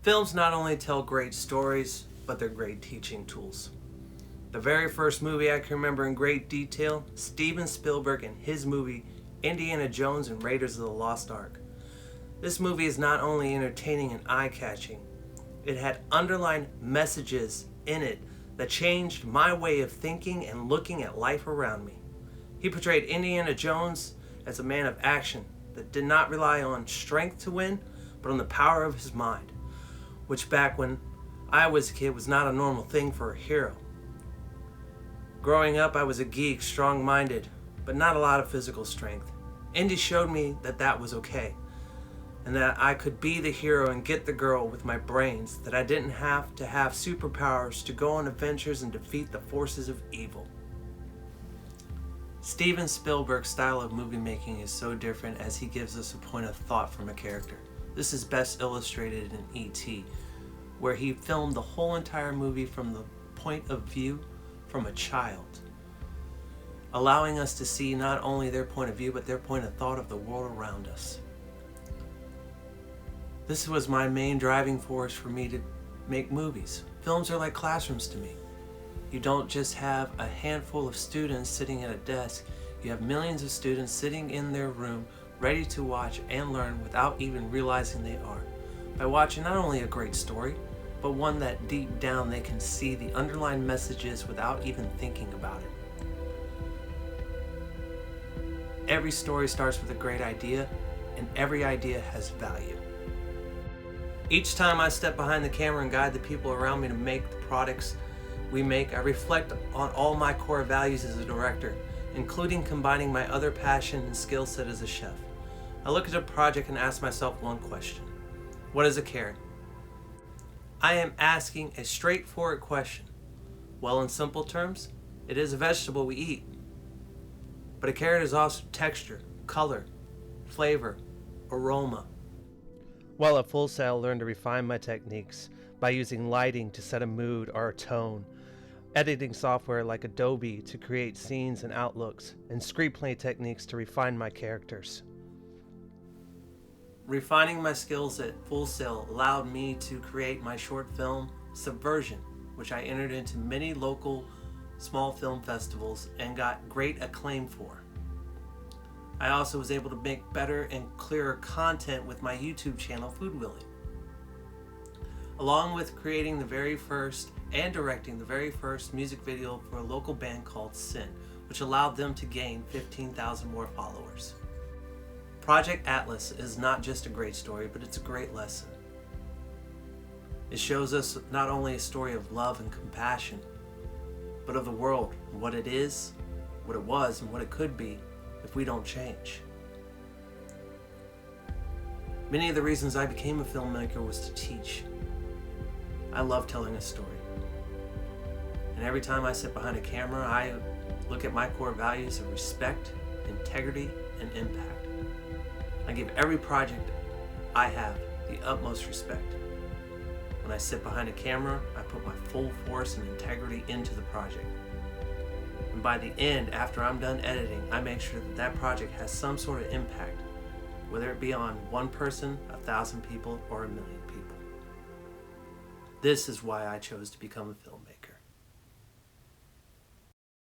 Films not only tell great stories, but they're great teaching tools. The very first movie I can remember in great detail, Steven Spielberg and his movie Indiana Jones and Raiders of the Lost Ark. This movie is not only entertaining and eye-catching, it had underlying messages in it that changed my way of thinking and looking at life around me. He portrayed Indiana Jones as a man of action that did not rely on strength to win, but on the power of his mind, which back when I was a kid was not a normal thing for a hero. Growing up, I was a geek, strong-minded, but not a lot of physical strength. Indy showed me that that was okay, and that I could be the hero and get the girl with my brains, that I didn't have to have superpowers to go on adventures and defeat the forces of evil. Steven Spielberg's style of movie making is so different as he gives us a point of thought from a character. This is best illustrated in E.T., where he filmed the whole entire movie from the point of view from a child, allowing us to see not only their point of view, but their point of thought of the world around us. This was my main driving force for me to make movies. Films are like classrooms to me. You don't just have a handful of students sitting at a desk, you have millions of students sitting in their room ready to watch and learn without even realizing they are, by watching not only a great story, but one that deep down they can see the underlying messages without even thinking about it. Every story starts with a great idea, and every idea has value. Each time I step behind the camera and guide the people around me to make the products we make, I reflect on all my core values as a director, including combining my other passion and skill set as a chef. I look at a project and ask myself one question: what is a carrot? I am asking a straightforward question. Well, in simple terms, it is a vegetable we eat. But a carrot is also texture, color, flavor, aroma. While at Full Sail, I learned to refine my techniques by using lighting to set a mood or a tone, editing software like Adobe to create scenes and outlooks, and screenplay techniques to refine my characters. Refining my skills at Full Sail allowed me to create my short film, Subversion, which I entered into many local small film festivals and got great acclaim for. I also was able to make better and clearer content with my YouTube channel, Food Willie, along with creating the very first and directing the very first music video for a local band called Sin, which allowed them to gain 15,000 more followers. Project Atlas is not just a great story, but it's a great lesson. It shows us not only a story of love and compassion, but of the world, what it is, what it was, and what it could be if we don't change. Many of the reasons I became a filmmaker was to teach. I love telling a story. And every time I sit behind a camera, I look at my core values of respect, integrity, and impact. I give every project I have the utmost respect. When I sit behind a camera, I put my full force and integrity into the project. And by the end, after I'm done editing, I make sure that that project has some sort of impact, whether it be on one person, 1,000 people, or 1 million people. This is why I chose to become a filmmaker.